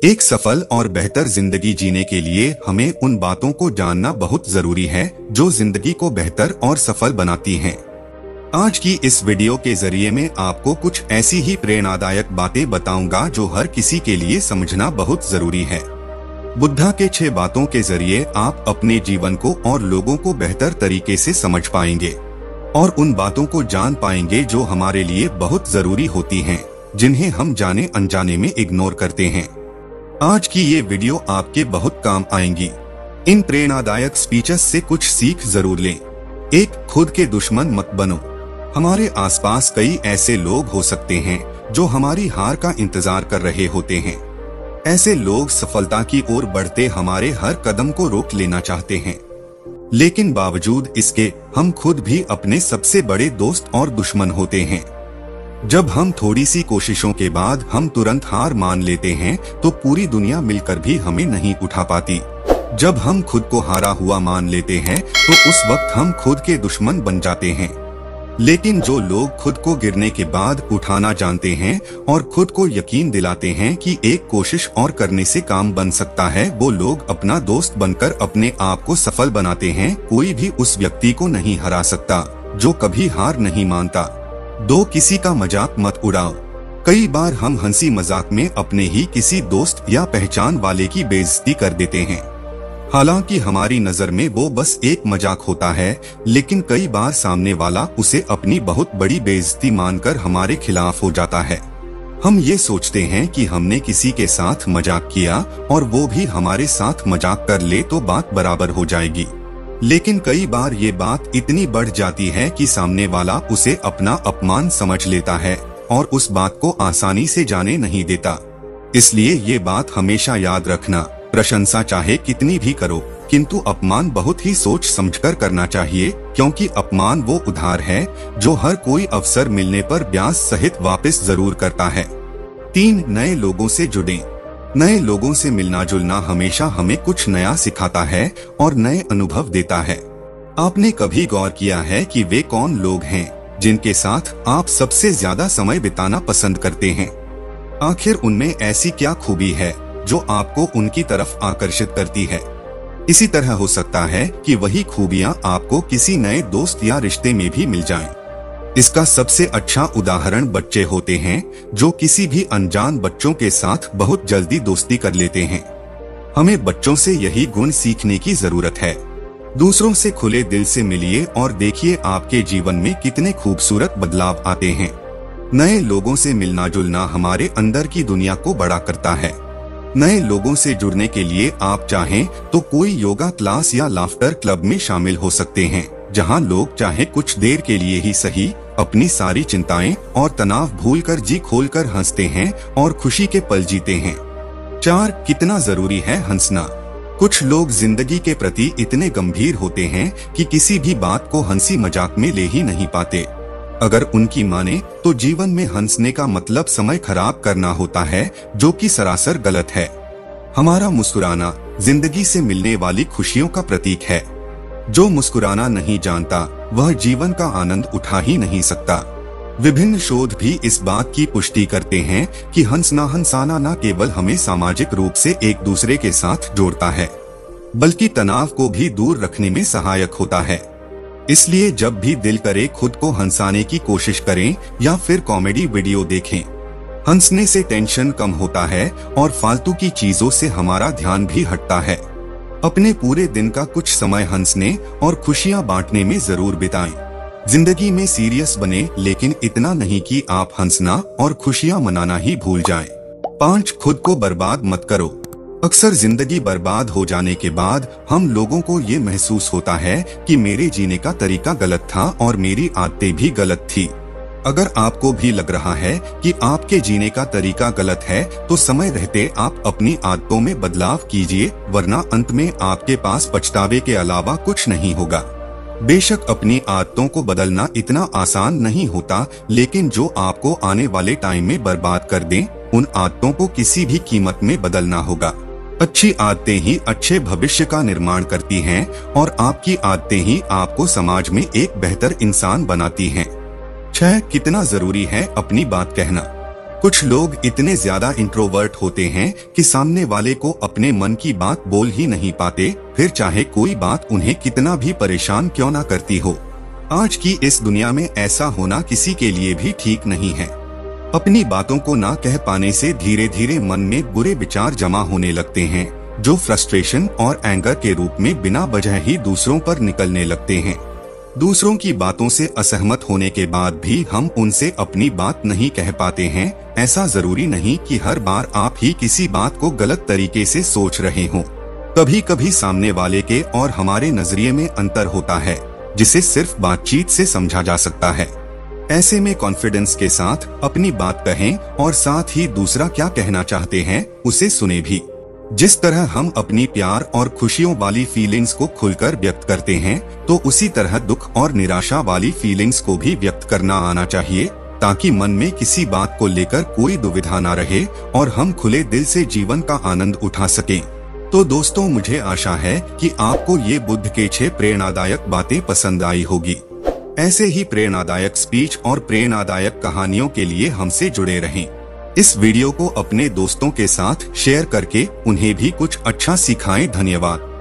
एक सफल और बेहतर जिंदगी जीने के लिए हमें उन बातों को जानना बहुत जरूरी है जो जिंदगी को बेहतर और सफल बनाती हैं। आज की इस वीडियो के जरिए मैं आपको कुछ ऐसी ही प्रेरणादायक बातें बताऊंगा जो हर किसी के लिए समझना बहुत जरूरी है। बुद्धा के 6 बातों के जरिए आप अपने जीवन को और लोगों को बेहतर तरीके से समझ पाएंगे और उन बातों को जान पाएंगे जो हमारे लिए बहुत जरूरी होती हैं, जिन्हें हम जाने अनजाने में इग्नोर करते हैं। आज की ये वीडियो आपके बहुत काम आएंगी। इन प्रेरणादायक स्पीचेस से कुछ सीख जरूर लें। 1. खुद के दुश्मन मत बनो। हमारे आसपास कई ऐसे लोग हो सकते हैं जो हमारी हार का इंतजार कर रहे होते हैं। ऐसे लोग सफलता की ओर बढ़ते हमारे हर कदम को रोक लेना चाहते हैं, लेकिन बावजूद इसके हम खुद भी अपने सबसे बड़े दोस्त और दुश्मन होते हैं। जब हम थोड़ी सी कोशिशों के बाद हम तुरंत हार मान लेते हैं तो पूरी दुनिया मिलकर भी हमें नहीं उठा पाती। जब हम खुद को हारा हुआ मान लेते हैं तो उस वक्त हम खुद के दुश्मन बन जाते हैं। लेकिन जो लोग खुद को गिरने के बाद उठाना जानते हैं और खुद को यकीन दिलाते हैं कि एक कोशिश और करने से काम बन सकता है, वो लोग अपना दोस्त बनकर अपने आप को सफल बनाते हैं। कोई भी उस व्यक्ति को नहीं हरा सकता जो कभी हार नहीं मानता। 2. किसी का मजाक मत उड़ाओ। कई बार हम हंसी मजाक में अपने ही किसी दोस्त या पहचान वाले की बेइज्जती कर देते हैं। हालांकि हमारी नजर में वो बस एक मजाक होता है, लेकिन कई बार सामने वाला उसे अपनी बहुत बड़ी बेइज्जती मानकर हमारे खिलाफ हो जाता है। हम ये सोचते हैं कि हमने किसी के साथ मजाक किया और वो भी हमारे साथ मजाक कर ले तो बात बराबर हो जाएगी। लेकिन कई बार ये बात इतनी बढ़ जाती है कि सामने वाला उसे अपना अपमान समझ लेता है और उस बात को आसानी से जाने नहीं देता। इसलिए ये बात हमेशा याद रखना, प्रशंसा चाहे कितनी भी करो, किंतु अपमान बहुत ही सोच समझकर करना चाहिए, क्योंकि अपमान वो उधार है जो हर कोई अवसर मिलने पर ब्याज सहित वापस जरूर करता है। 3. नए लोगों से जुड़ें। नए लोगों से मिलना जुलना हमेशा हमें कुछ नया सिखाता है और नए अनुभव देता है। आपने कभी गौर किया है कि वे कौन लोग हैं जिनके साथ आप सबसे ज्यादा समय बिताना पसंद करते हैं? आखिर उनमें ऐसी क्या खूबी है जो आपको उनकी तरफ आकर्षित करती है? इसी तरह हो सकता है कि वही खूबियां आपको किसी नए दोस्त या रिश्ते में भी मिल जाएं। इसका सबसे अच्छा उदाहरण बच्चे होते हैं जो किसी भी अनजान बच्चों के साथ बहुत जल्दी दोस्ती कर लेते हैं। हमें बच्चों से यही गुण सीखने की जरूरत है। दूसरों से खुले दिल से मिलिए और देखिए आपके जीवन में कितने खूबसूरत बदलाव आते हैं। नए लोगों से मिलना जुलना हमारे अंदर की दुनिया को बड़ा करता है। नए लोगों से जुड़ने के लिए आप चाहें तो कोई योगा क्लास या लाफ्टर क्लब में शामिल हो सकते हैं, जहां लोग चाहे कुछ देर के लिए ही सही अपनी सारी चिंताएं और तनाव भूलकर जी खोलकर हंसते हैं और खुशी के पल जीते हैं। 4. कितना जरूरी है हंसना। कुछ लोग जिंदगी के प्रति इतने गंभीर होते हैं कि किसी भी बात को हंसी मजाक में ले ही नहीं पाते। अगर उनकी माने तो जीवन में हंसने का मतलब समय खराब करना होता है, जो कि सरासर गलत है। हमारा मुस्कुराना जिंदगी से मिलने वाली खुशियों का प्रतीक है। जो मुस्कुराना नहीं जानता वह जीवन का आनंद उठा ही नहीं सकता। विभिन्न शोध भी इस बात की पुष्टि करते हैं कि हंसाना न केवल हमें सामाजिक रूप से एक दूसरे के साथ जोड़ता है, बल्कि तनाव को भी दूर रखने में सहायक होता है। इसलिए जब भी दिल करे खुद को हंसाने की कोशिश करें या फिर कॉमेडी वीडियो देखें। हंसने से टेंशन कम होता है और फालतू की चीजों से हमारा ध्यान भी हटता है। अपने पूरे दिन का कुछ समय हंसने और खुशियां बांटने में जरूर बिताएं। जिंदगी में सीरियस बने, लेकिन इतना नहीं कि आप हंसना और खुशियां मनाना ही भूल जाएं। 5. खुद को बर्बाद मत करो। अक्सर जिंदगी बर्बाद हो जाने के बाद हम लोगों को ये महसूस होता है कि मेरे जीने का तरीका गलत था और मेरी आदतें भी गलत थी। अगर आपको भी लग रहा है कि आपके जीने का तरीका गलत है तो समय रहते आप अपनी आदतों में बदलाव कीजिए, वरना अंत में आपके पास पछतावे के अलावा कुछ नहीं होगा। बेशक अपनी आदतों को बदलना इतना आसान नहीं होता, लेकिन जो आपको आने वाले टाइम में बर्बाद कर दें, उन आदतों को किसी भी कीमत में बदलना होगा। अच्छी आदतें ही अच्छे भविष्य का निर्माण करती हैं और आपकी आदतें ही आपको समाज में एक बेहतर इंसान बनाती हैं। 6. कितना जरूरी है अपनी बात कहना। कुछ लोग इतने ज्यादा इंट्रोवर्ट होते हैं कि सामने वाले को अपने मन की बात बोल ही नहीं पाते, फिर चाहे कोई बात उन्हें कितना भी परेशान क्यों ना करती हो। आज की इस दुनिया में ऐसा होना किसी के लिए भी ठीक नहीं है। अपनी बातों को ना कह पाने से धीरे धीरे मन में बुरे विचार जमा होने लगते हैं, जो फ्रस्ट्रेशन और एंगर के रूप में बिना वजह ही दूसरों पर निकलने लगते हैं। दूसरों की बातों से असहमत होने के बाद भी हम उनसे अपनी बात नहीं कह पाते हैं। ऐसा जरूरी नहीं कि हर बार आप ही किसी बात को गलत तरीके से सोच रहे हों। कभी कभी सामने वाले के और हमारे नजरिए में अंतर होता है, जिसे सिर्फ बातचीत से समझा जा सकता है। ऐसे में कॉन्फिडेंस के साथ अपनी बात कहें और साथ ही दूसरा क्या कहना चाहते हैं उसे सुने भी। जिस तरह हम अपनी प्यार और खुशियों वाली फीलिंग्स को खुलकर व्यक्त करते हैं, तो उसी तरह दुख और निराशा वाली फीलिंग्स को भी व्यक्त करना आना चाहिए, ताकि मन में किसी बात को लेकर कोई दुविधा ना रहे और हम खुले दिल से जीवन का आनंद उठा सकें। तो दोस्तों, मुझे आशा है कि आपको ये बुद्ध के 6 प्रेरणादायक बातें पसंद आई होगी। ऐसे ही प्रेरणादायक स्पीच और प्रेरणादायक कहानियों के लिए हमसे जुड़े रहें। इस वीडियो को अपने दोस्तों के साथ शेयर करके उन्हें भी कुछ अच्छा सिखाएं। धन्यवाद।